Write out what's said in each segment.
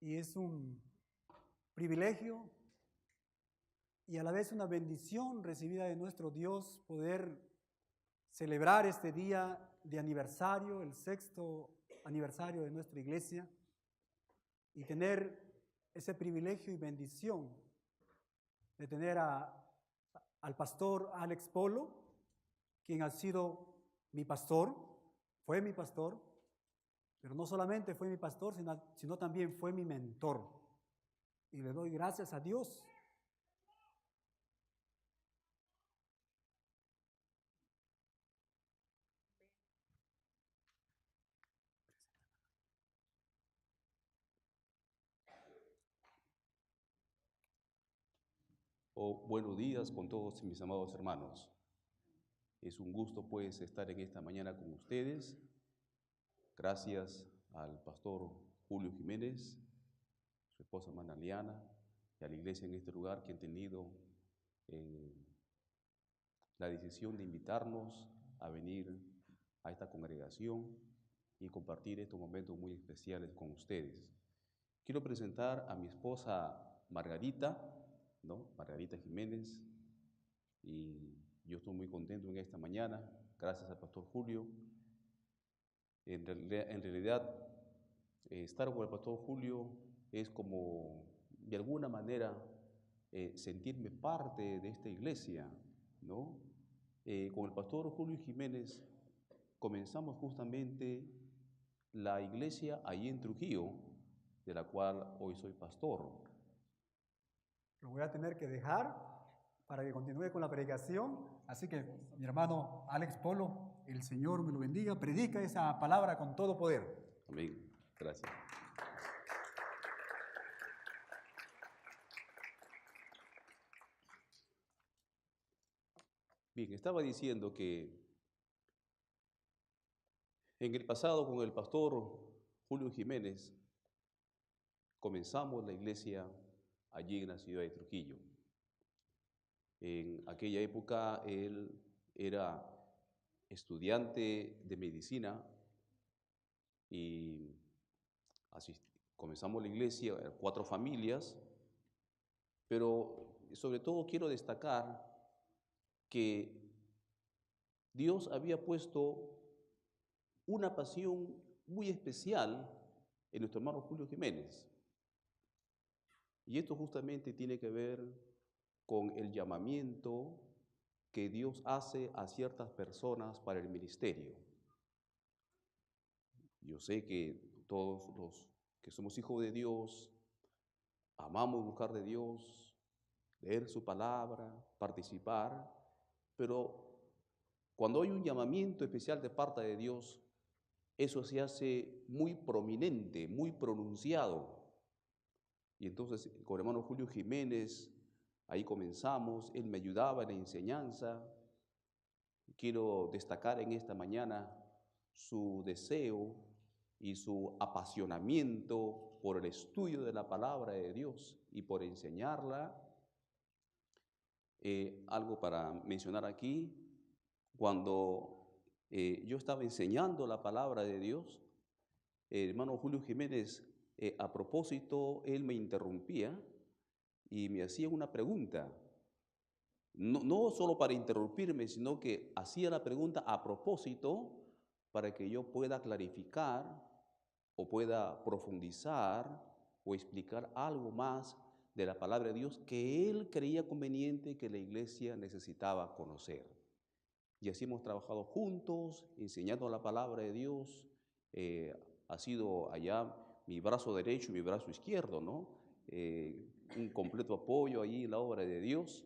y es un privilegio y a la vez una bendición recibida de nuestro Dios poder celebrar este día de aniversario, el 6º aniversario de nuestra iglesia, y tener ese privilegio y bendición de tener al pastor Alex Polo, quien ha sido mi pastor, fue mi pastor, pero no solamente fue mi pastor, sino también fue mi mentor. Y le doy gracias a Dios. Buenos días con todos mis amados hermanos. Es un gusto pues estar en esta mañana con ustedes. Gracias al pastor Julio Jiménez, su esposa hermana Liana, y a la iglesia en este lugar que han tenido la decisión de invitarnos a venir a esta congregación y compartir estos momentos muy especiales con ustedes. Quiero presentar a mi esposa Margarita, Margarita Jiménez, y yo estoy muy contento en esta mañana, gracias al pastor Julio. En realidad, estar con el pastor Julio es como, de alguna manera, sentirme parte de esta iglesia, ¿no? Con el pastor Julio Jiménez comenzamos justamente la iglesia allí en Trujillo, de la cual hoy soy pastor. Lo voy a tener que dejar para que continúe con la predicación. Así que, mi hermano Alex Polo, el Señor me lo bendiga, predica esa palabra con todo poder. Amén. Gracias. Bien, estaba diciendo que en el pasado con el pastor Julio Jiménez comenzamos la iglesia allí en la ciudad de Trujillo. En aquella época él era estudiante de medicina y así comenzamos la iglesia, 4 familias, pero sobre todo quiero destacar que Dios había puesto una pasión muy especial en nuestro hermano Julio Jiménez. Y esto justamente tiene que ver con el llamamiento que Dios hace a ciertas personas para el ministerio. Yo sé que todos los que somos hijos de Dios, amamos buscar de Dios, leer su palabra, participar, pero cuando hay un llamamiento especial de parte de Dios, eso se hace muy prominente, muy pronunciado. Y entonces con el hermano Julio Jiménez, ahí comenzamos, él me ayudaba en la enseñanza. Quiero destacar en esta mañana su deseo y su apasionamiento por el estudio de la palabra de Dios y por enseñarla. Algo para mencionar aquí, cuando yo estaba enseñando la palabra de Dios, el hermano Julio Jiménez, a propósito, él me interrumpía y me hacía una pregunta. No solo para interrumpirme, sino que hacía la pregunta a propósito para que yo pueda clarificar o pueda profundizar o explicar algo más de la palabra de Dios que él creía conveniente que la iglesia necesitaba conocer. Y así hemos trabajado juntos, enseñando la palabra de Dios. Ha sido allá mi brazo derecho y mi brazo izquierdo, ¿no? Un completo apoyo allí en la obra de Dios.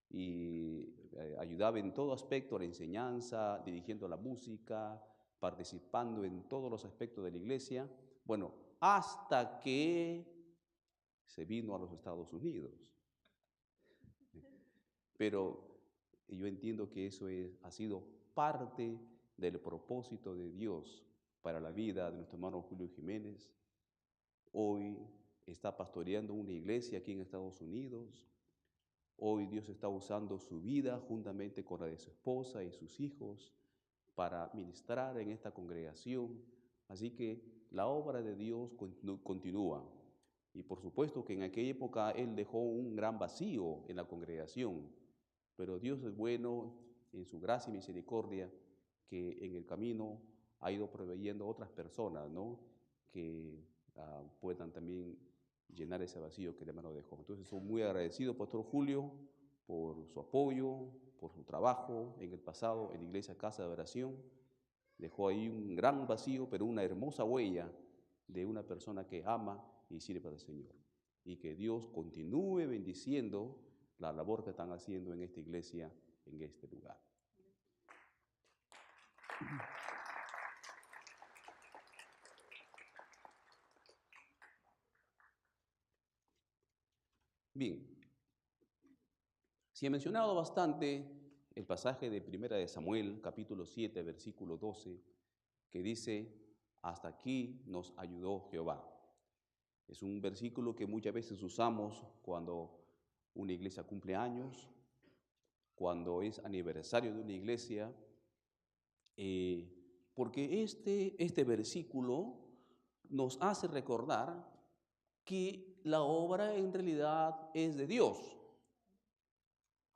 Y ayudaba en todo aspecto a la enseñanza, dirigiendo la música, participando en todos los aspectos de la iglesia. Bueno, hasta que se vino a los Estados Unidos. Pero yo entiendo que eso ha sido parte del propósito de Dios para la vida de nuestro hermano Julio Jiménez. Hoy está pastoreando una iglesia aquí en Estados Unidos. Hoy Dios está usando su vida juntamente con la de su esposa y sus hijos para ministrar en esta congregación. Así que la obra de Dios continúa. Y por supuesto que en aquella época él dejó un gran vacío en la congregación, pero Dios es bueno en su gracia y misericordia, que en el camino ha ido proveyendo otras personas, ¿no? Que puedan también llenar ese vacío que el hermano dejó. Entonces, soy muy agradecido, Pastor Julio, por su apoyo, por su trabajo en el pasado en la Iglesia Casa de Oración. Dejó ahí un gran vacío, pero una hermosa huella de una persona que ama y sirve al Señor. Y que Dios continúe bendiciendo la labor que están haciendo en esta iglesia, en este lugar. Bien, si he mencionado bastante el pasaje de 1 de Samuel, capítulo 7, versículo 12, que dice, hasta aquí nos ayudó Jehová. Es un versículo que muchas veces usamos cuando una iglesia cumple años, cuando es aniversario de una iglesia, porque este versículo nos hace recordar que la obra en realidad es de Dios.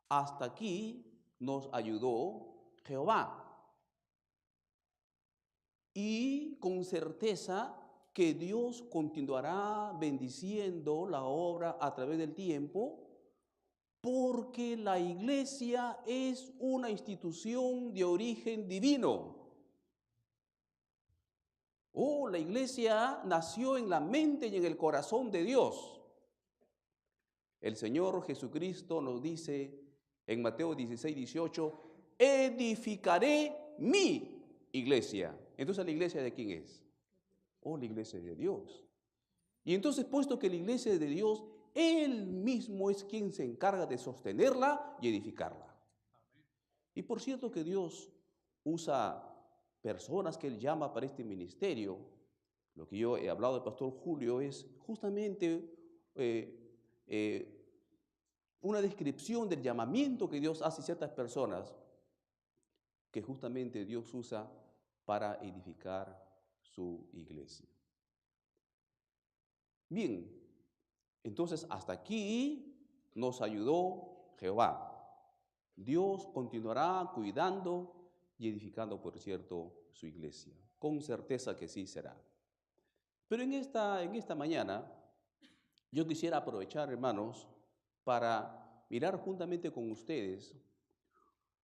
Hasta aquí nos ayudó Jehová. Y con certeza que Dios continuará bendiciendo la obra a través del tiempo, porque la iglesia es una institución de origen divino. La iglesia nació en la mente y en el corazón de Dios. El Señor Jesucristo nos dice en Mateo 16, 18, edificaré mi iglesia. Entonces, ¿la iglesia de quién es? La iglesia de Dios. Y entonces, puesto que la iglesia es de Dios, Él mismo es quien se encarga de sostenerla y edificarla. Y por cierto que Dios usa personas que Él llama para este ministerio. Lo que yo he hablado del Pastor Julio es justamente una descripción del llamamiento que Dios hace a ciertas personas que justamente Dios usa para edificar su iglesia. Bien, entonces hasta aquí nos ayudó Jehová. Dios continuará cuidando y edificando, por cierto, su iglesia. Con certeza que sí será. Pero en esta mañana yo quisiera aprovechar, hermanos, para mirar juntamente con ustedes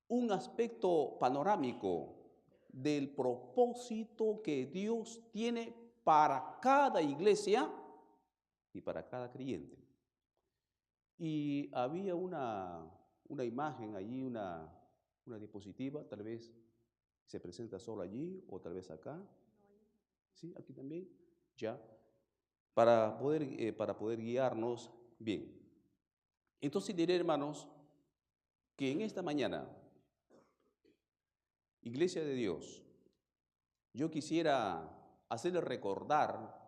un aspecto panorámico del propósito que Dios tiene para cada iglesia y para cada creyente. Y había una imagen allí, una diapositiva, tal vez se presenta solo allí o tal vez acá. ¿Sí? Aquí también. Ya. Para poder guiarnos bien. Entonces diré, hermanos, que en esta mañana, Iglesia de Dios, yo quisiera hacerles recordar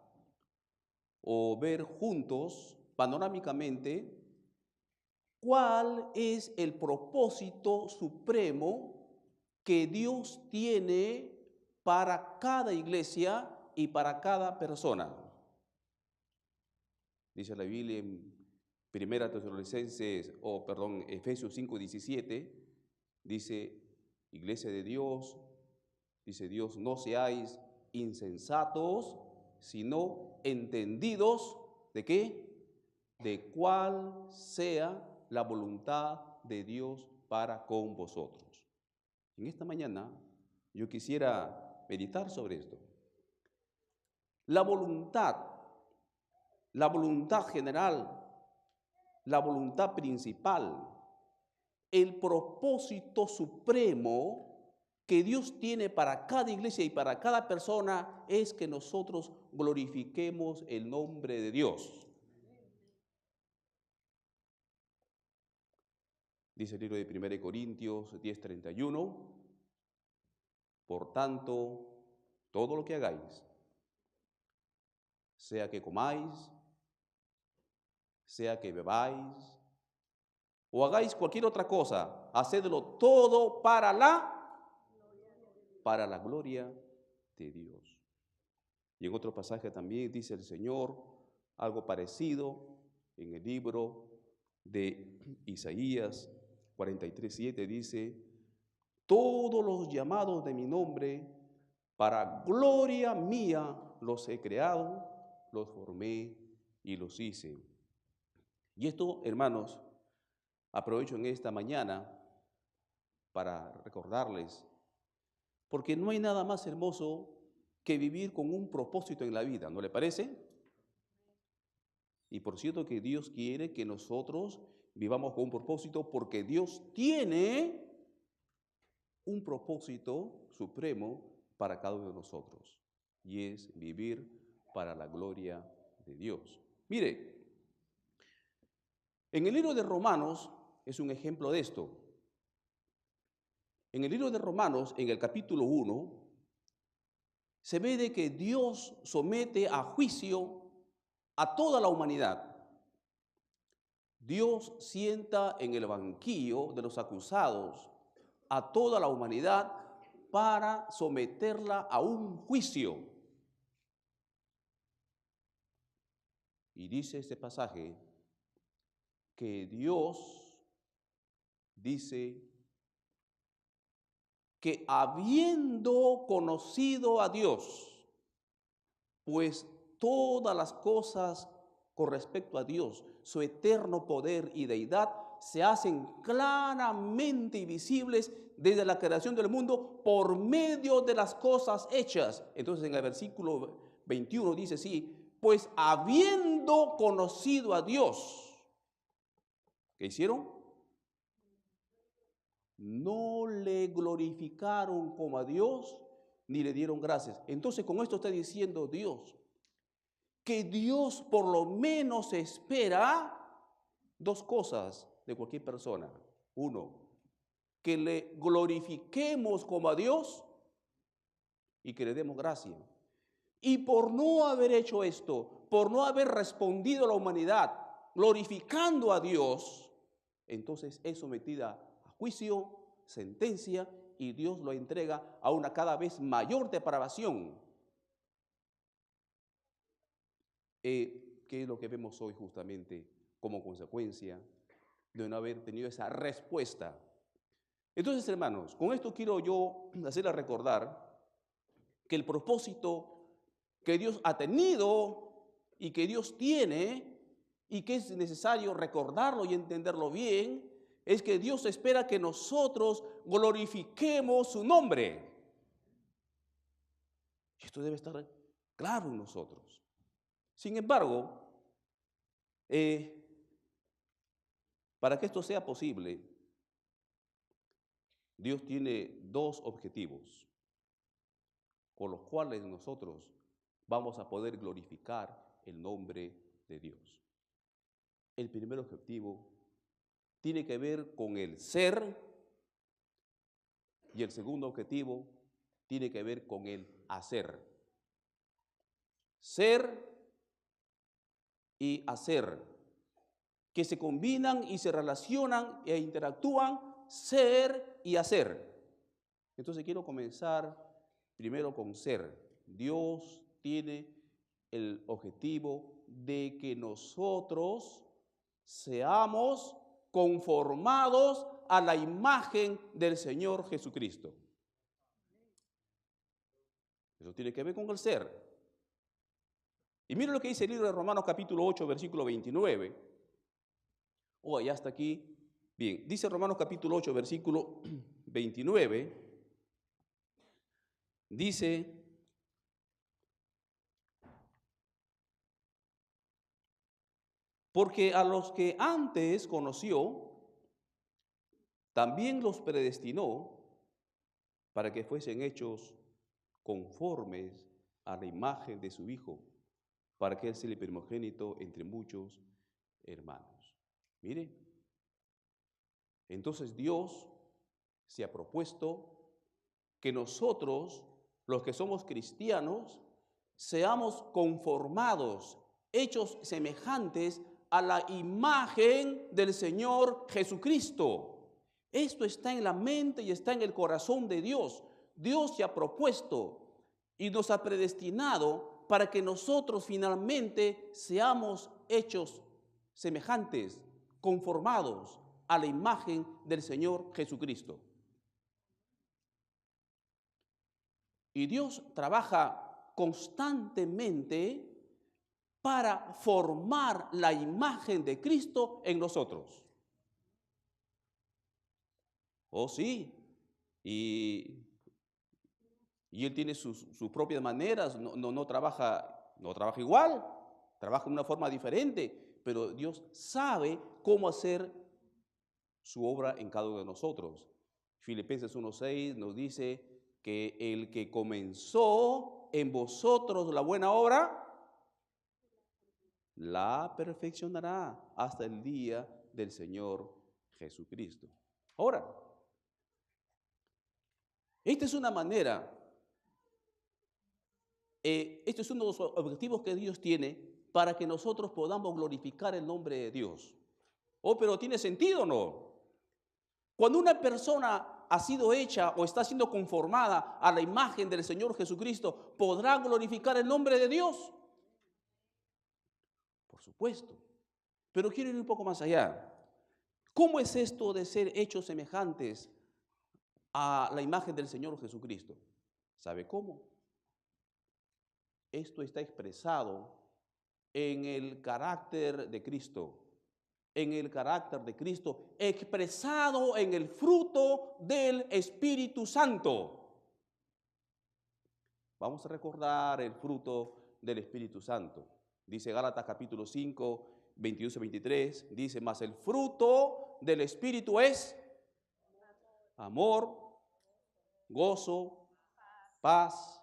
o ver juntos, panorámicamente, cuál es el propósito supremo que Dios tiene para cada iglesia y para cada persona. Dice la Biblia en Efesios 5:17, dice, iglesia de Dios, dice Dios, no seáis insensatos, sino entendidos, ¿de qué? De cuál sea la voluntad de Dios para con vosotros. En esta mañana yo quisiera meditar sobre esto. La voluntad general, la voluntad principal, el propósito supremo que Dios tiene para cada iglesia y para cada persona es que nosotros glorifiquemos el nombre de Dios. Dice el libro de 1 Corintios 10:31, por tanto, todo lo que hagáis, sea que comáis, sea que bebáis, o hagáis cualquier otra cosa, hacedlo todo para la gloria de Dios. Y en otro pasaje también dice el Señor, algo parecido en el libro de Isaías 43:7 dice: todos los llamados de mi nombre, para gloria mía los he creado, los formé y los hice. Y esto, hermanos, aprovecho en esta mañana para recordarles, porque no hay nada más hermoso que vivir con un propósito en la vida, ¿no le parece? Y por cierto que Dios quiere que nosotros vivamos con un propósito, porque Dios tiene un propósito supremo para cada uno de nosotros, y es vivir para la gloria de Dios. Mire, en el libro de Romanos es un ejemplo de esto. En el libro de Romanos, en el capítulo 1, se ve de que Dios somete a juicio a toda la humanidad. Dios sienta en el banquillo de los acusados a toda la humanidad para someterla a un juicio. Y dice este pasaje que Dios dice que habiendo conocido a Dios, pues todas las cosas con respecto a Dios, su eterno poder y deidad, se hacen claramente visibles desde la creación del mundo por medio de las cosas hechas. Entonces en el versículo 21 dice así: pues habiendo conocido a Dios, ¿qué hicieron? No le glorificaron como a Dios, ni le dieron gracias. Entonces con esto está diciendo Dios que Dios por lo menos espera dos cosas de cualquier persona. Uno, que le glorifiquemos como a Dios y que le demos gracia. Y por no haber hecho esto, por no haber respondido a la humanidad glorificando a Dios, entonces es sometida a juicio, sentencia, y Dios lo entrega a una cada vez mayor depravación. ¿Qué es lo que vemos hoy justamente como consecuencia de no haber tenido esa respuesta? Entonces, hermanos, con esto quiero yo hacerles recordar que el propósito que Dios ha tenido y que Dios tiene, y que es necesario recordarlo y entenderlo bien, es que Dios espera que nosotros glorifiquemos su nombre. Esto debe estar claro en nosotros. Sin embargo, para que esto sea posible, Dios tiene dos objetivos con los cuales nosotros vamos a poder glorificar el nombre de Dios. El primer objetivo tiene que ver con el ser, y el segundo objetivo tiene que ver con el hacer. Ser y hacer, que se combinan y se relacionan e interactúan, ser y hacer. Entonces quiero comenzar primero con ser. Dios tiene el objetivo de que nosotros seamos conformados a la imagen del Señor Jesucristo. Eso tiene que ver con el ser. Y mire lo que dice el libro de Romanos capítulo 8, versículo 29. Ya está aquí. Bien, dice Romanos capítulo 8, versículo 29. Dice: porque a los que antes conoció, también los predestinó para que fuesen hechos conformes a la imagen de su Hijo, para que Él sea el primogénito entre muchos hermanos. Mire, entonces Dios se ha propuesto que nosotros, los que somos cristianos, seamos conformados, hechos semejantes a la imagen del Señor Jesucristo. Esto está en la mente y está en el corazón de Dios. Dios se ha propuesto y nos ha predestinado para que nosotros finalmente seamos hechos semejantes, conformados a la imagen del Señor Jesucristo. Y Dios trabaja constantemente para formar la imagen de Cristo en nosotros. Oh, sí. Y Él tiene sus propias maneras, no trabaja igual, trabaja de una forma diferente, pero Dios sabe cómo hacer su obra en cada uno de nosotros. Filipenses 1:6 nos dice que el que comenzó en vosotros la buena obra, la perfeccionará hasta el día del Señor Jesucristo. Ahora, esta es una manera, este es uno de los objetivos que Dios tiene para que nosotros podamos glorificar el nombre de Dios. Oh, pero ¿tiene sentido o no? Cuando una persona ha sido hecha o está siendo conformada a la imagen del Señor Jesucristo, ¿podrá glorificar el nombre de Dios? Por supuesto. Pero quiero ir un poco más allá. ¿Cómo es esto de ser hechos semejantes a la imagen del Señor Jesucristo? ¿Sabe cómo? Esto está expresado en el carácter de Cristo. En el carácter de Cristo, expresado en el fruto del Espíritu Santo. Vamos a recordar el fruto del Espíritu Santo. Dice Gálatas capítulo 5, 22-23, dice, mas el fruto del Espíritu es amor, gozo, paz,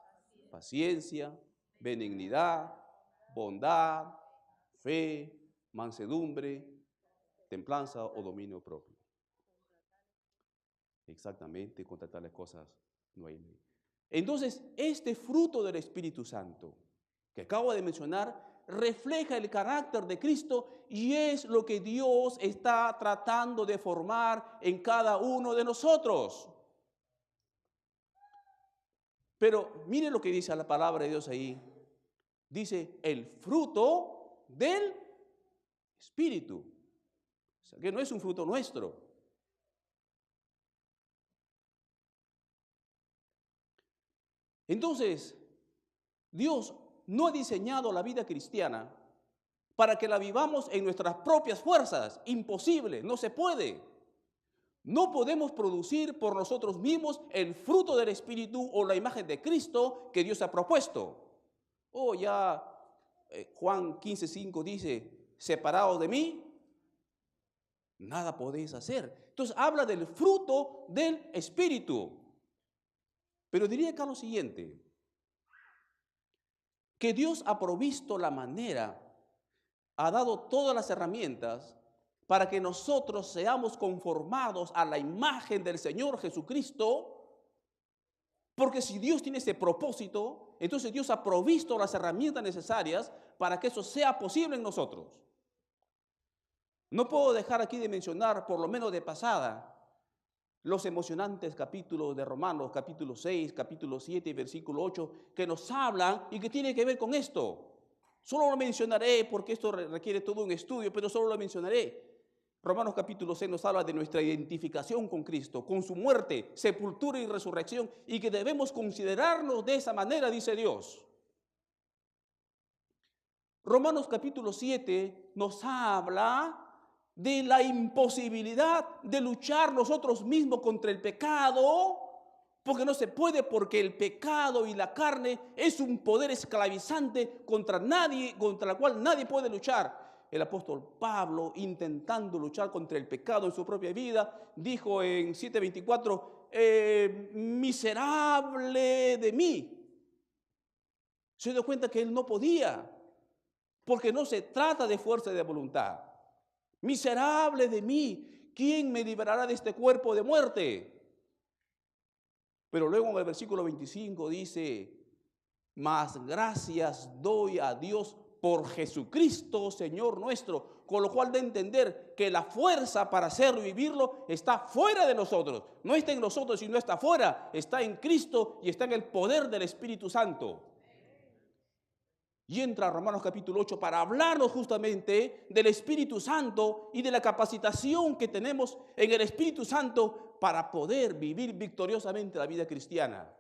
paciencia, benignidad, bondad, fe, mansedumbre, templanza o dominio propio. Exactamente, contra tales cosas no hay ley. Entonces, este fruto del Espíritu Santo que acabo de mencionar refleja el carácter de Cristo y es lo que Dios está tratando de formar en cada uno de nosotros. Pero mire lo que dice la palabra de Dios ahí. Dice el fruto del Espíritu. O sea, que no es un fruto nuestro. Entonces, Dios no ha diseñado la vida cristiana para que la vivamos en nuestras propias fuerzas. Imposible, no se puede. No podemos producir por nosotros mismos el fruto del Espíritu o la imagen de Cristo que Dios ha propuesto. Juan 15:5 dice, separados de mí, nada podéis hacer. Entonces habla del fruto del Espíritu. Pero diría acá lo siguiente, que Dios ha provisto la manera, ha dado todas las herramientas para que nosotros seamos conformados a la imagen del Señor Jesucristo, porque si Dios tiene ese propósito, entonces Dios ha provisto las herramientas necesarias para que eso sea posible en nosotros. No puedo dejar aquí de mencionar, por lo menos de pasada, los emocionantes capítulos de Romanos, capítulo 6, capítulo 7 y versículo 8, que nos hablan y que tiene que ver con esto. Solo lo mencionaré porque esto requiere todo un estudio, pero solo lo mencionaré. Romanos capítulo 6 nos habla de nuestra identificación con Cristo, con su muerte, sepultura y resurrección, y que debemos considerarnos de esa manera, dice Dios. Romanos capítulo 7 nos habla de la imposibilidad de luchar nosotros mismos contra el pecado, porque no se puede, porque el pecado y la carne es un poder esclavizante contra la cual nadie puede luchar. El apóstol Pablo, intentando luchar contra el pecado en su propia vida, dijo en 7:24, miserable de mí. Se dio cuenta que él no podía, porque no se trata de fuerza de voluntad. Miserable de mí, ¿quién me librará de este cuerpo de muerte? Pero luego en el versículo 25 dice, mas gracias doy a Dios por Jesucristo, Señor nuestro, con lo cual da a entender que la fuerza para hacerlo y vivirlo está fuera de nosotros. No está en nosotros, sino está fuera, está en Cristo y está en el poder del Espíritu Santo. Y entra Romanos capítulo 8 para hablarnos justamente del Espíritu Santo y de la capacitación que tenemos en el Espíritu Santo para poder vivir victoriosamente la vida cristiana.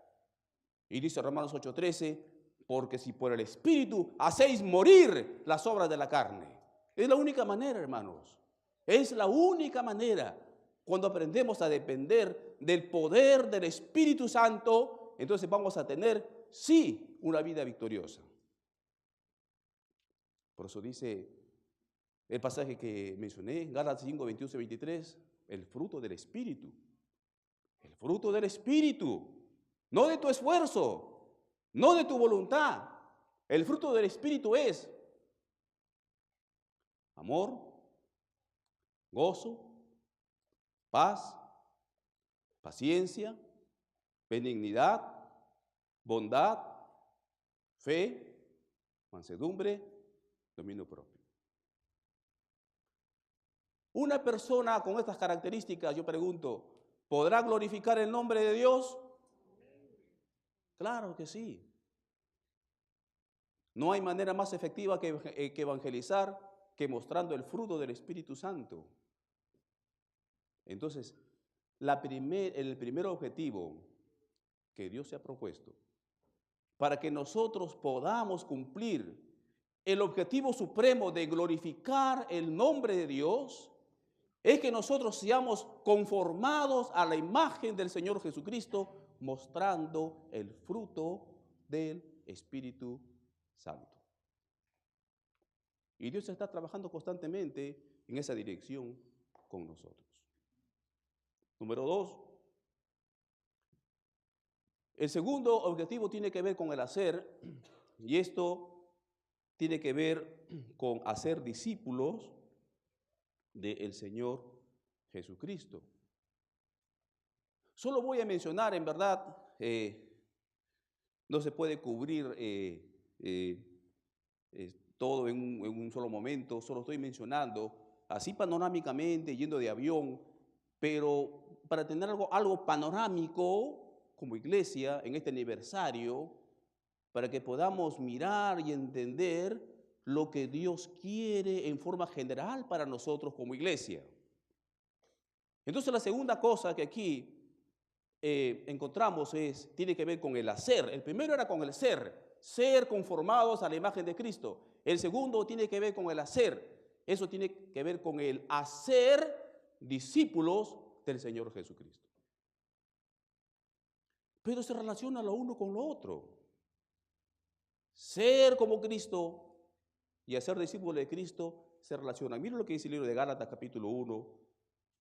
Y dice Romanos 8:13, porque si por el Espíritu hacéis morir las obras de la carne. Es la única manera, hermanos. Es la única manera. Cuando aprendemos a depender del poder del Espíritu Santo, entonces vamos a tener, sí, una vida victoriosa. Por eso dice el pasaje que mencioné, Gálatas 5, 21 y 23, el fruto del Espíritu. El fruto del Espíritu, no de tu esfuerzo, no de tu voluntad. El fruto del Espíritu es amor, gozo, paz, paciencia, benignidad, bondad, fe, mansedumbre, dominio propio. Una persona con estas características, yo pregunto, ¿podrá glorificar el nombre de Dios? Claro que sí. No hay manera más efectiva que evangelizar que mostrando el fruto del Espíritu Santo. Entonces, el primer objetivo que Dios se ha propuesto para que nosotros podamos cumplir el objetivo supremo de glorificar el nombre de Dios es que nosotros seamos conformados a la imagen del Señor Jesucristo, mostrando el fruto del Espíritu Santo. Y Dios está trabajando constantemente en esa dirección con nosotros. Número 2, el segundo objetivo tiene que ver con el hacer, y esto tiene que ver con hacer discípulos del Señor Jesucristo. Solo voy a mencionar, en verdad, no se puede cubrir todo en un solo momento, solo estoy mencionando, así panorámicamente, yendo de avión, pero para tener algo panorámico como iglesia en este aniversario, para que podamos mirar y entender lo que Dios quiere en forma general para nosotros como iglesia. Entonces la segunda cosa que aquí encontramos tiene que ver con el hacer. El primero era con el ser conformados a la imagen de Cristo. El segundo tiene que ver con el hacer. Eso tiene que ver con el hacer discípulos del Señor Jesucristo. Pero se relaciona lo uno con lo otro. Ser como Cristo y hacer discípulos de Cristo se relacionan. Miren lo que dice el libro de Gálatas capítulo 1,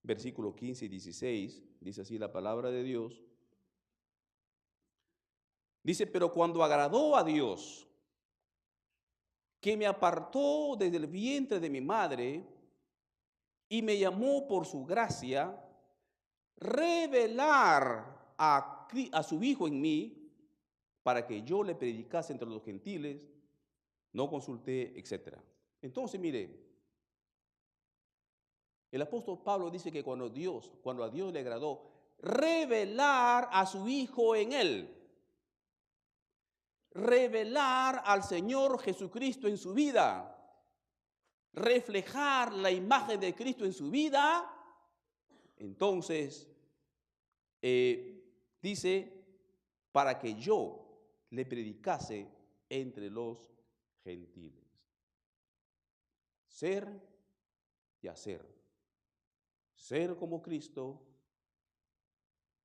versículos 15 y 16. Dice así la palabra de Dios. Dice, pero cuando agradó a Dios, que me apartó desde el vientre de mi madre y me llamó por su gracia, revelar a su Hijo en mí, para que yo le predicase entre los gentiles, no consulté, etc. Entonces, mire, el apóstol Pablo dice que cuando a Dios le agradó revelar a su Hijo en él, revelar al Señor Jesucristo en su vida, reflejar la imagen de Cristo en su vida, entonces dice, para que yo le predicase entre los gentiles. Ser y hacer. Ser como Cristo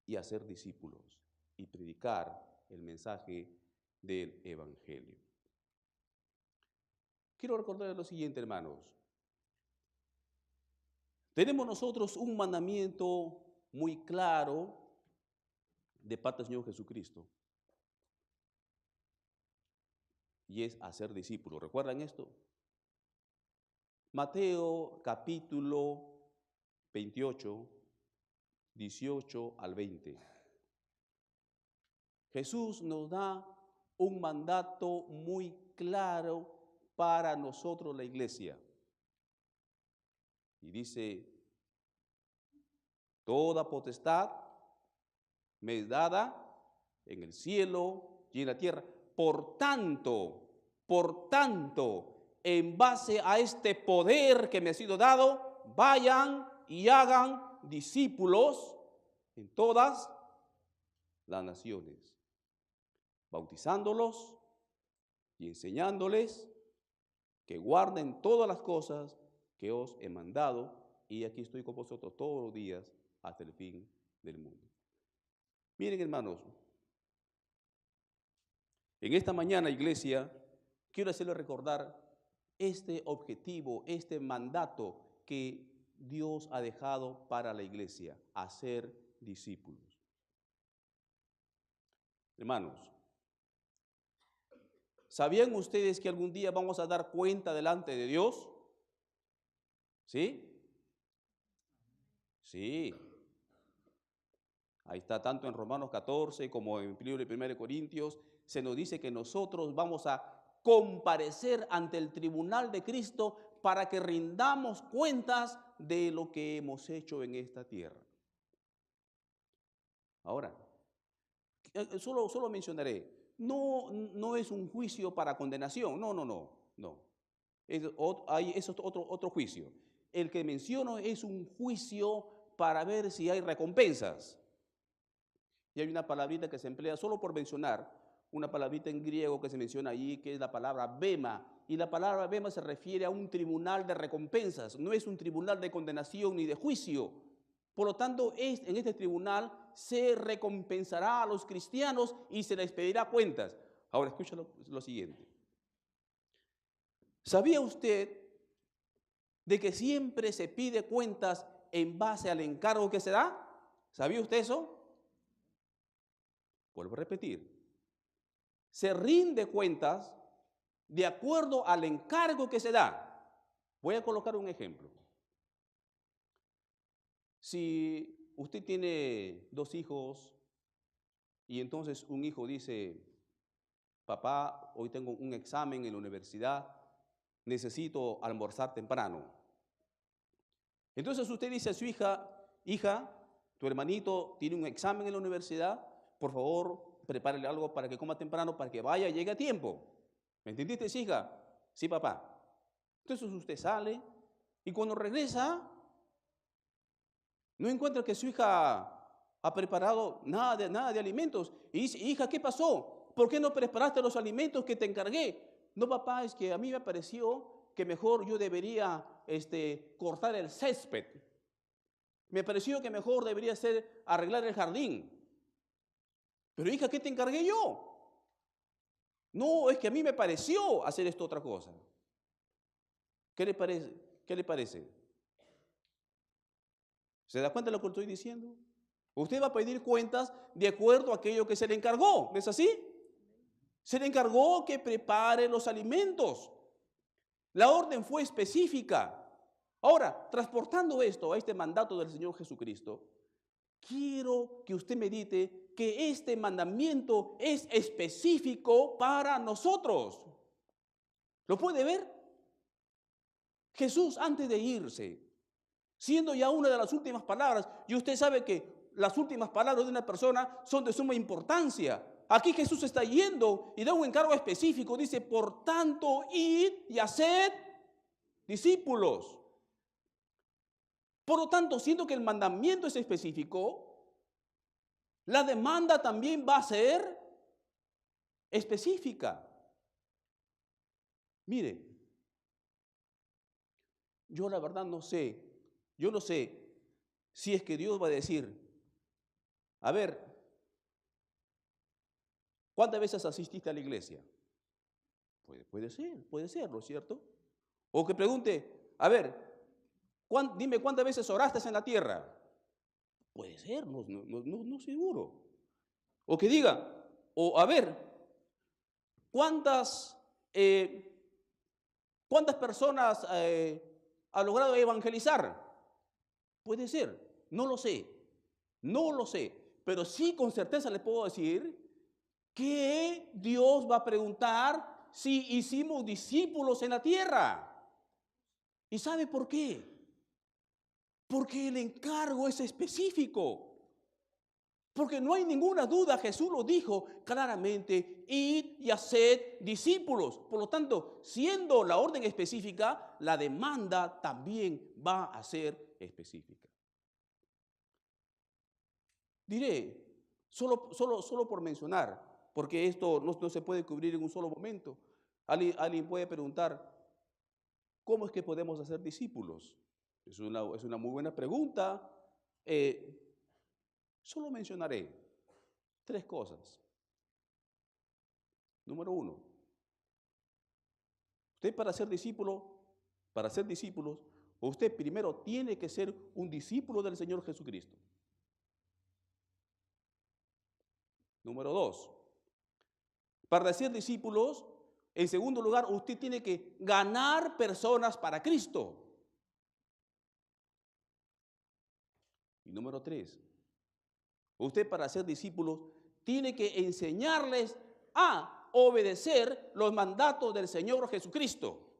y hacer discípulos y predicar el mensaje del Evangelio. Quiero recordarles lo siguiente, hermanos. Tenemos nosotros un mandamiento muy claro de parte del Señor Jesucristo. Y es hacer discípulos. ¿Recuerdan esto? Mateo capítulo 28, 18 al 20. Jesús nos da un mandato muy claro para nosotros la iglesia. Y dice, toda potestad me es dada en el cielo y en la tierra. Por tanto, Por tanto, en base a este poder que me ha sido dado, vayan y hagan discípulos en todas las naciones, bautizándolos y enseñándoles que guarden todas las cosas que os he mandado, y aquí estoy con vosotros todos los días hasta el fin del mundo. Miren, hermanos, en esta mañana, iglesia, quiero hacerles recordar este objetivo, este mandato que Dios ha dejado para la iglesia: hacer discípulos. Hermanos, ¿sabían ustedes que algún día vamos a dar cuenta delante de Dios? ¿Sí? Sí. Ahí está, tanto en Romanos 14 como en el libro de 1 Corintios, se nos dice que nosotros vamos a comparecer ante el tribunal de Cristo para que rindamos cuentas de lo que hemos hecho en esta tierra. Ahora, solo mencionaré, no es un juicio para condenación, no. Es otro juicio. El que menciono es un juicio para ver si hay recompensas. Y hay una palabrita que se emplea solo por mencionar, una palabrita en griego que se menciona allí, que es la palabra bema. Y la palabra bema se refiere a un tribunal de recompensas, no es un tribunal de condenación ni de juicio. Por lo tanto, en este tribunal se recompensará a los cristianos y se les pedirá cuentas. Ahora, escucha lo siguiente. ¿Sabía usted de que siempre se pide cuentas en base al encargo que se da? ¿Sabía usted eso? Vuelvo a repetir. Se rinde cuentas de acuerdo al encargo que se da. Voy a colocar un ejemplo. Si usted tiene 2 hijos y entonces un hijo dice: papá, hoy tengo un examen en la universidad, necesito almorzar temprano. Entonces usted dice a su hija, tu hermanito tiene un examen en la universidad, por favor, prepárale algo para que coma temprano, para que vaya y llegue a tiempo. ¿Me entendiste, hija? Sí, papá. Entonces usted sale y cuando regresa, no encuentra que su hija ha preparado nada de alimentos. Y dice: hija, ¿qué pasó? ¿Por qué no preparaste los alimentos que te encargué? No, papá, es que a mí me pareció que mejor yo debería cortar el césped. Me pareció que mejor debería arreglar el jardín. Pero hija, ¿qué te encargué yo? No, es que a mí me pareció hacer esto otra cosa. ¿Qué le parece? ¿Qué le parece? ¿Se da cuenta de lo que estoy diciendo? Usted va a pedir cuentas de acuerdo a aquello que se le encargó, ¿no es así? Se le encargó que prepare los alimentos. La orden fue específica. Ahora, transportando esto a este mandato del Señor Jesucristo, quiero que usted medite que este mandamiento es específico para nosotros. ¿Lo puede ver? Jesús, antes de irse, siendo ya una de las últimas palabras, y usted sabe que las últimas palabras de una persona son de suma importancia. Aquí Jesús está yendo y da un encargo específico. Dice: por tanto, id y haced discípulos. Por lo tanto, siendo que el mandamiento es específico, la demanda también va a ser específica. Mire, yo la verdad no sé si es que Dios va a decir: a ver, ¿cuántas veces asististe a la iglesia? Puede ser, ¿no es cierto? O que pregunte: a ver, dime cuántas veces oraste en la tierra. Puede ser, no seguro. O que diga, o a ver, ¿cuántas personas ha logrado evangelizar? Puede ser, no lo sé, pero sí con certeza le puedo decir que Dios va a preguntar si hicimos discípulos en la tierra. ¿Y sabe por qué? Porque el encargo es específico. Porque no hay ninguna duda, Jesús lo dijo claramente, id y haced discípulos. Por lo tanto, siendo la orden específica, la demanda también va a ser específica. Diré, solo por mencionar, porque esto no se puede cubrir en un solo momento. Alguien puede preguntar, ¿cómo es que podemos hacer discípulos? Es una muy buena pregunta. Solo mencionaré 3 cosas. Número 1, usted para ser discípulos, usted primero tiene que ser un discípulo del Señor Jesucristo. Número 2, para ser discípulos, en segundo lugar, usted tiene que ganar personas para Cristo. Y número 3, usted para ser discípulos tiene que enseñarles a obedecer los mandatos del Señor Jesucristo.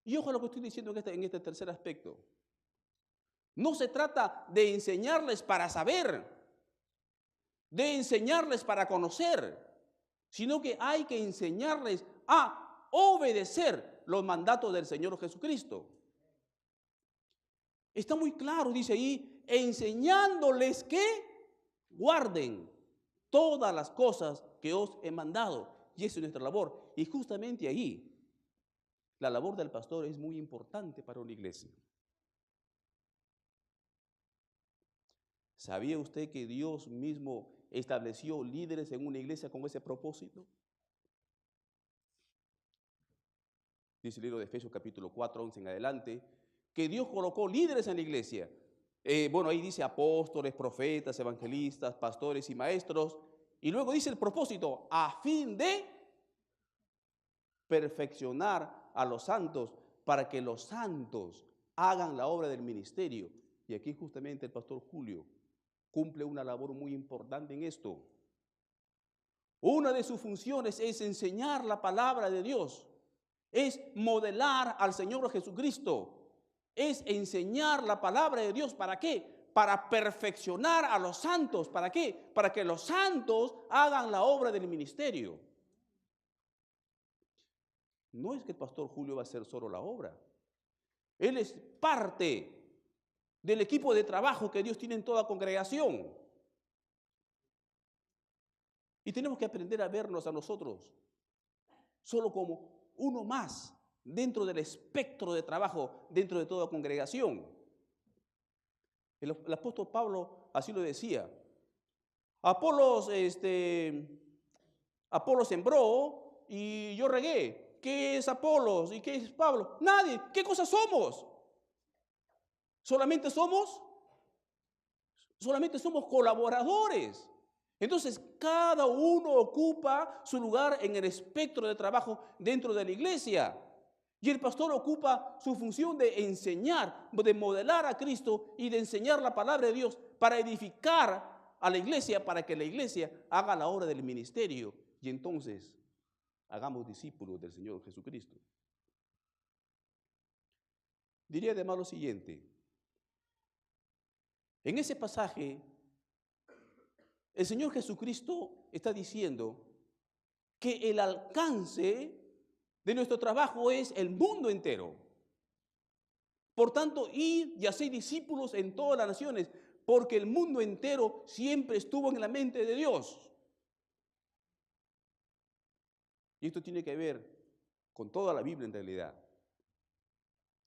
Y ojo a lo que estoy diciendo en este tercer aspecto. No se trata de enseñarles para saber, de enseñarles para conocer, sino que hay que enseñarles a obedecer los mandatos del Señor Jesucristo. Está muy claro, dice ahí, enseñándoles que guarden todas las cosas que os he mandado. Y esa es nuestra labor. Y justamente ahí, la labor del pastor es muy importante para una iglesia. ¿Sabía usted que Dios mismo estableció líderes en una iglesia con ese propósito? Dice el libro de Efesios capítulo 4, 11 en adelante, que Dios colocó líderes en la iglesia. Ahí dice apóstoles, profetas, evangelistas, pastores y maestros. Y luego dice el propósito, a fin de perfeccionar a los santos, para que los santos hagan la obra del ministerio. Y aquí justamente el pastor Julio cumple una labor muy importante en esto. Una de sus funciones es enseñar la palabra de Dios, es modelar al Señor Jesucristo, es enseñar la palabra de Dios. ¿Para qué? Para perfeccionar a los santos. ¿Para qué? Para que los santos hagan la obra del ministerio. No es que el pastor Julio va a hacer solo la obra. Él es parte del equipo de trabajo que Dios tiene en toda congregación. Y tenemos que aprender a vernos a nosotros solo como uno más dentro del espectro de trabajo, dentro de toda congregación. El apóstol Pablo así lo decía. Apolos sembró y yo regué. ¿Qué es Apolos y qué es Pablo? Nadie. ¿Qué cosa somos? Solamente somos colaboradores. Entonces, cada uno ocupa su lugar en el espectro de trabajo dentro de la iglesia. Y el pastor ocupa su función de enseñar, de modelar a Cristo y de enseñar la palabra de Dios para edificar a la iglesia, para que la iglesia haga la obra del ministerio. Y entonces, hagamos discípulos del Señor Jesucristo. Diría además lo siguiente. En ese pasaje, el Señor Jesucristo está diciendo que el alcance de nuestro trabajo es el mundo entero. Por tanto, id y haced discípulos en todas las naciones, porque el mundo entero siempre estuvo en la mente de Dios. Y esto tiene que ver con toda la Biblia en realidad.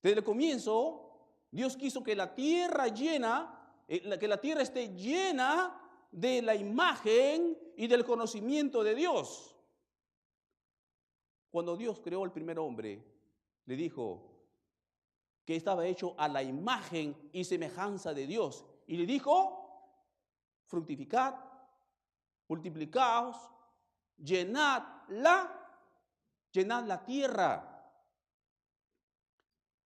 Desde el comienzo, Dios quiso que la tierra esté llena de la imagen y del conocimiento de Dios. Cuando Dios creó al primer hombre, le dijo que estaba hecho a la imagen y semejanza de Dios. Y le dijo, fructificad, multiplicaos, llenad la tierra.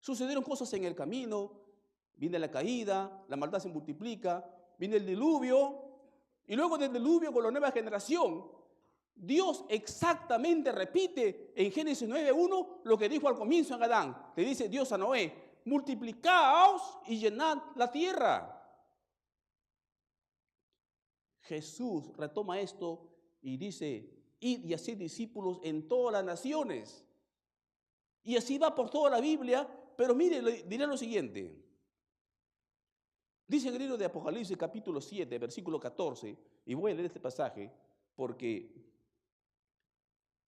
Sucedieron cosas en el camino, viene la caída, la maldad se multiplica, viene el diluvio, y luego del diluvio con la nueva generación, Dios exactamente repite en Génesis 9:1 lo que dijo al comienzo en Adán. Le dice Dios a Noé, multiplicaos y llenad la tierra. Jesús retoma esto y dice, id y haced discípulos en todas las naciones. Y así va por toda la Biblia, pero mire, diré lo siguiente. Dice el libro de Apocalipsis capítulo 7, versículo 14, y voy a leer este pasaje porque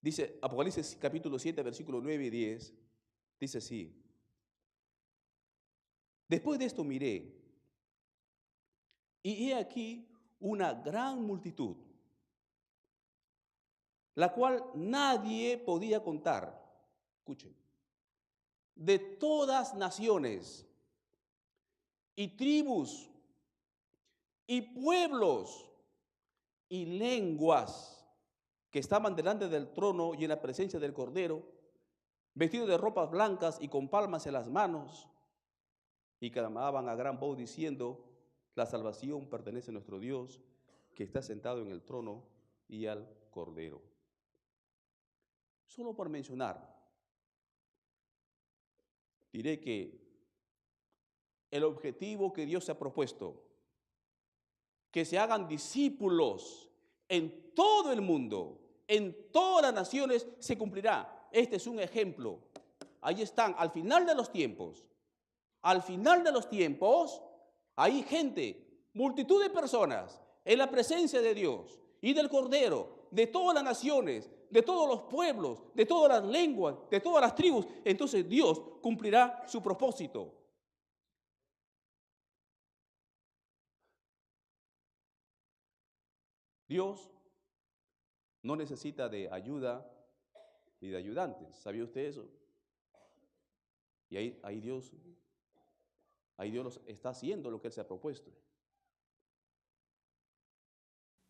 dice Apocalipsis capítulo 7, versículo 9 y 10, dice así. Después de esto miré, y he aquí una gran multitud, la cual nadie podía contar. Escuchen. De todas naciones y tribus y pueblos y lenguas que estaban delante del trono y en la presencia del Cordero, vestidos de ropas blancas y con palmas en las manos, y clamaban a gran voz diciendo, la salvación pertenece a nuestro Dios, que está sentado en el trono y al Cordero. Solo por mencionar, diré que el objetivo que Dios se ha propuesto, que se hagan discípulos en todo el mundo, en todas las naciones, se cumplirá. Este es un ejemplo. Ahí están, al final de los tiempos, hay gente, multitud de personas, en la presencia de Dios y del Cordero, de todas las naciones, de todos los pueblos, de todas las lenguas, de todas las tribus. Entonces Dios cumplirá su propósito. Dios no necesita de ayuda ni de ayudantes. ¿Sabía usted eso? Y ahí Dios está haciendo lo que Él se ha propuesto.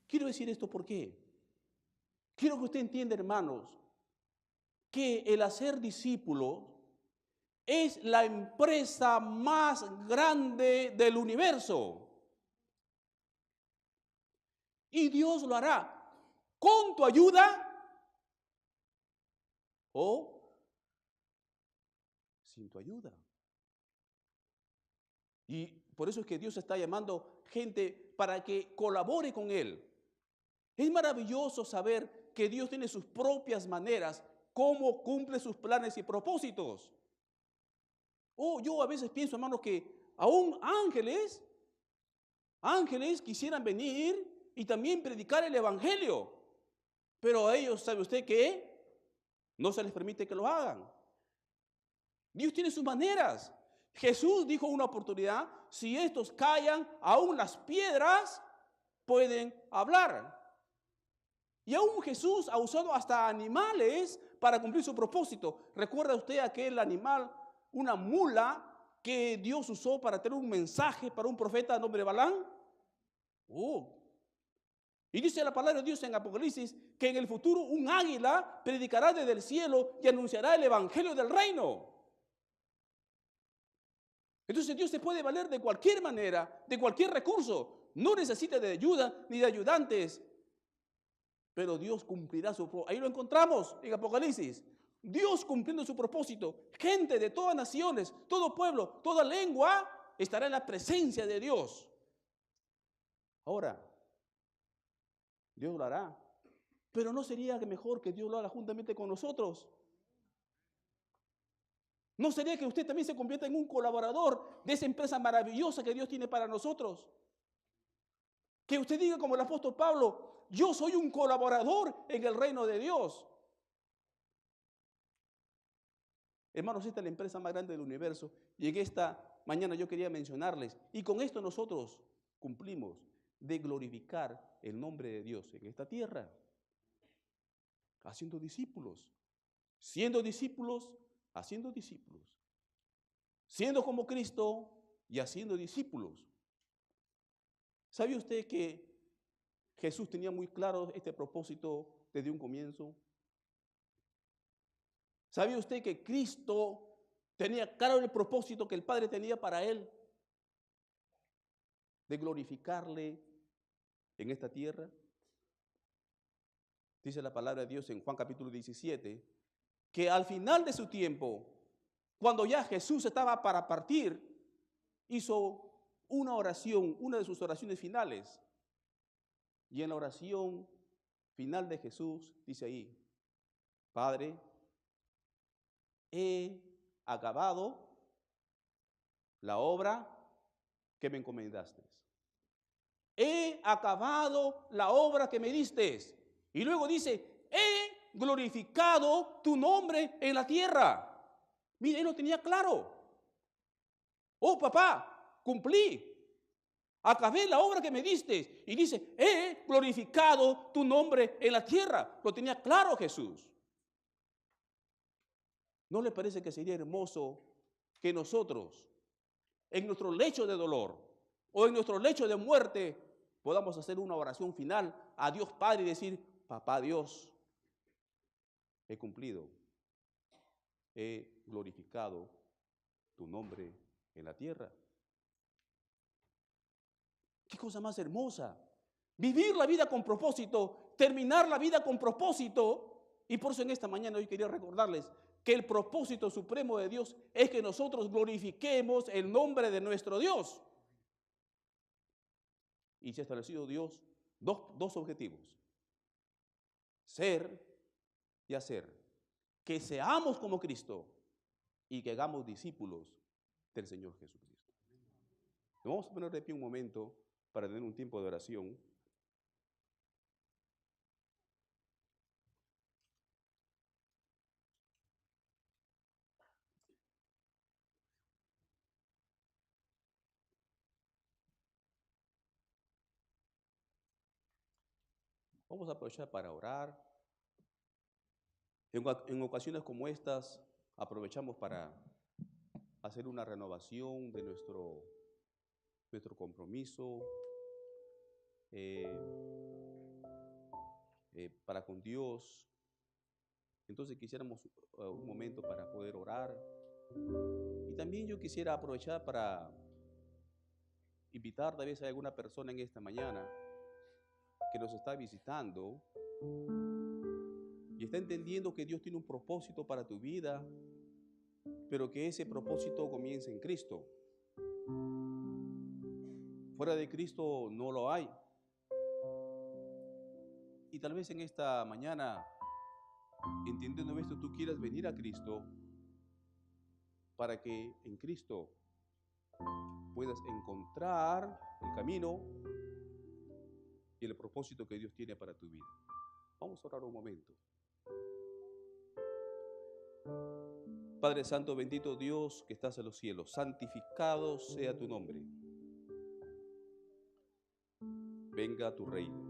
Quiero decir esto ¿por qué? Quiero que usted entienda, hermanos, que el hacer discípulo es la empresa más grande del universo. Y Dios lo hará con tu ayuda o sin tu ayuda. Y por eso es que Dios está llamando gente para que colabore con Él. Es maravilloso saber que Dios tiene sus propias maneras, cómo cumple sus planes y propósitos. Yo a veces pienso, hermanos, que aún ángeles quisieran venir y también predicar el evangelio, pero a ellos, ¿sabe usted qué? No se les permite que lo hagan. Dios tiene sus maneras. Jesús dijo una oportunidad, si estos callan, aún las piedras pueden hablar. Y aún Jesús ha usado hasta animales para cumplir su propósito. ¿Recuerda usted aquel animal, una mula, que Dios usó para tener un mensaje para un profeta de nombre Balaam? Y dice la palabra de Dios en Apocalipsis que en el futuro un águila predicará desde el cielo y anunciará el evangelio del reino. Entonces Dios se puede valer de cualquier manera, de cualquier recurso. No necesita de ayuda ni de ayudantes. Pero Dios cumplirá su propósito. Ahí lo encontramos en Apocalipsis. Dios cumpliendo su propósito. Gente de todas naciones, todo pueblo, toda lengua estará en la presencia de Dios. Ahora, Dios lo hará. Pero ¿no sería mejor que Dios lo haga juntamente con nosotros? ¿No sería que usted también se convierta en un colaborador de esa empresa maravillosa que Dios tiene para nosotros? Que usted diga como el apóstol Pablo, yo soy un colaborador en el reino de Dios. Hermanos, esta es la empresa más grande del universo y en esta mañana yo quería mencionarles, y con esto nosotros cumplimos de glorificar el nombre de Dios en esta tierra, haciendo discípulos, siendo discípulos, haciendo discípulos, siendo como Cristo y haciendo discípulos. ¿Sabe usted que Jesús tenía muy claro este propósito desde un comienzo? ¿Sabe usted que Cristo tenía claro el propósito que el Padre tenía para Él? De glorificarle en esta tierra. Dice la palabra de Dios en Juan capítulo 17, que al final de su tiempo, cuando ya Jesús estaba para partir, hizo una oración, una de sus oraciones finales. Y en la oración final de Jesús dice ahí, Padre, he acabado la obra que me encomendaste. He acabado la obra que me diste. Y luego dice, he glorificado tu nombre en la tierra. Mire, él lo tenía claro. Oh, papá, cumplí. Acabé la obra que me diste. Y dice, he glorificado tu nombre en la tierra. Lo tenía claro Jesús. ¿No le parece que sería hermoso que nosotros, en nuestro lecho de dolor o en nuestro lecho de muerte, podamos hacer una oración final a Dios Padre y decir, papá Dios, he cumplido, he glorificado tu nombre en la tierra? ¿Qué cosa más hermosa? Vivir la vida con propósito, terminar la vida con propósito. Y por eso en esta mañana hoy quería recordarles que el propósito supremo de Dios es que nosotros glorifiquemos el nombre de nuestro Dios. Y se ha establecido Dios dos objetivos: ser y hacer. Que seamos como Cristo y que hagamos discípulos del Señor Jesucristo. Nos vamos a poner de pie un momento para tener un tiempo de oración. Vamos a aprovechar para orar. En ocasiones como estas, aprovechamos para hacer una renovación de nuestro compromiso para con Dios. Entonces quisiéramos un momento para poder orar. Y también yo quisiera aprovechar para invitar tal vez a alguna persona en esta mañana que nos está visitando y está entendiendo que Dios tiene un propósito para tu vida, pero que ese propósito comienza en Cristo. Fuera de Cristo no lo hay. Y tal vez en esta mañana, entendiendo esto, tú quieras venir a Cristo para que en Cristo puedas encontrar el camino y el propósito que Dios tiene para tu vida. Vamos a orar un momento. Padre Santo, bendito Dios que estás en los cielos, santificado sea tu nombre. Venga tu reino.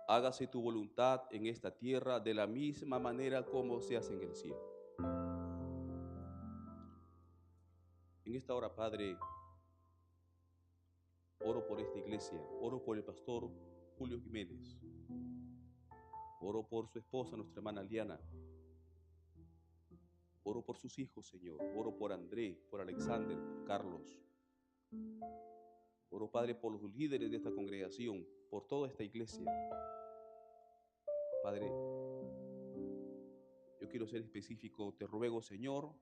Hágase tu voluntad en esta tierra de la misma manera como se hace en el cielo. En esta hora, Padre, oro por esta iglesia, oro por el pastor Julio Jiménez, oro por su esposa, nuestra hermana Liana, oro por sus hijos, Señor, oro por André, por Alexander, por Carlos. Oro, Padre, por los líderes de esta congregación, por toda esta iglesia. Padre, yo quiero ser específico. Te ruego, Señor,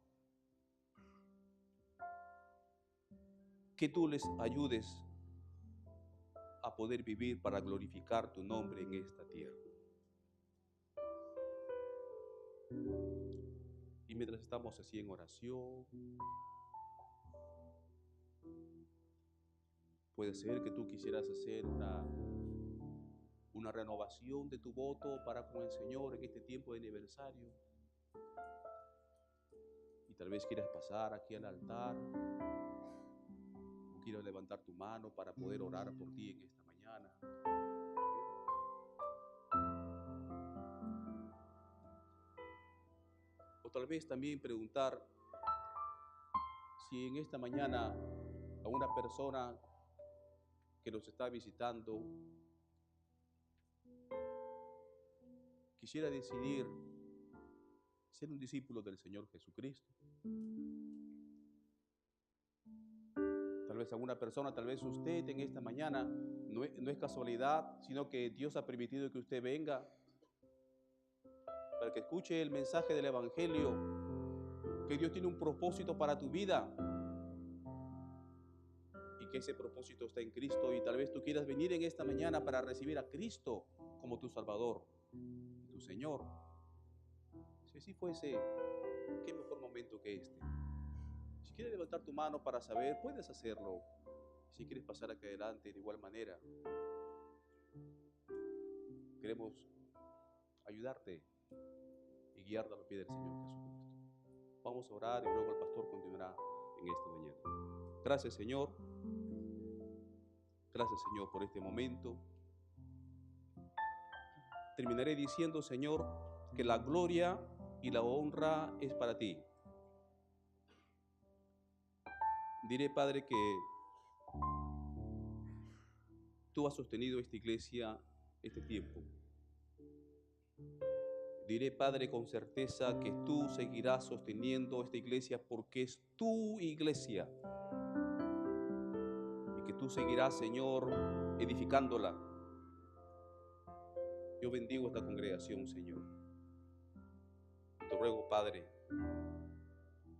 que tú les ayudes a poder vivir para glorificar tu nombre en esta tierra. Y mientras estamos así en oración, puede ser que tú quisieras hacer una renovación de tu voto para con el Señor en este tiempo de aniversario. Y tal vez quieras pasar aquí al altar, o quieras levantar tu mano para poder orar por ti en esta mañana. O tal vez también preguntar si en esta mañana a una persona que nos está visitando quisiera decidir ser un discípulo del Señor Jesucristo. Tal vez alguna persona, tal vez usted en esta mañana, no es casualidad, sino que Dios ha permitido que usted venga para que escuche el mensaje del Evangelio, que Dios tiene un propósito para tu vida y que ese propósito está en Cristo, y tal vez tú quieras venir en esta mañana para recibir a Cristo como tu Salvador, tu Señor. Si así fuese, qué mejor momento que este. Si quieres levantar tu mano para saber, puedes hacerlo. Si quieres pasar acá adelante de igual manera, queremos ayudarte y guiarte a los pies del Señor Jesucristo. Vamos a orar y luego el pastor continuará en esta mañana. Gracias, Señor. Gracias, Señor, por este momento. Terminaré diciendo, Señor, que la gloria y la honra es para ti. Diré, Padre, que tú has sostenido esta iglesia este tiempo. Diré, Padre, con certeza que tú seguirás sosteniendo esta iglesia porque es tu iglesia. Y que tú seguirás, Señor, edificándola. Yo bendigo esta congregación, Señor. Te ruego, Padre,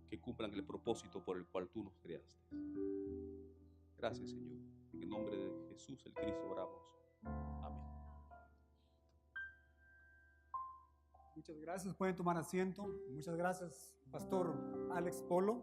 que cumplan el propósito por el cual tú nos creaste. Gracias, Señor. En el nombre de Jesús, el Cristo, oramos. Amén. Muchas gracias. Pueden tomar asiento. Muchas gracias, Pastor Alex Polo.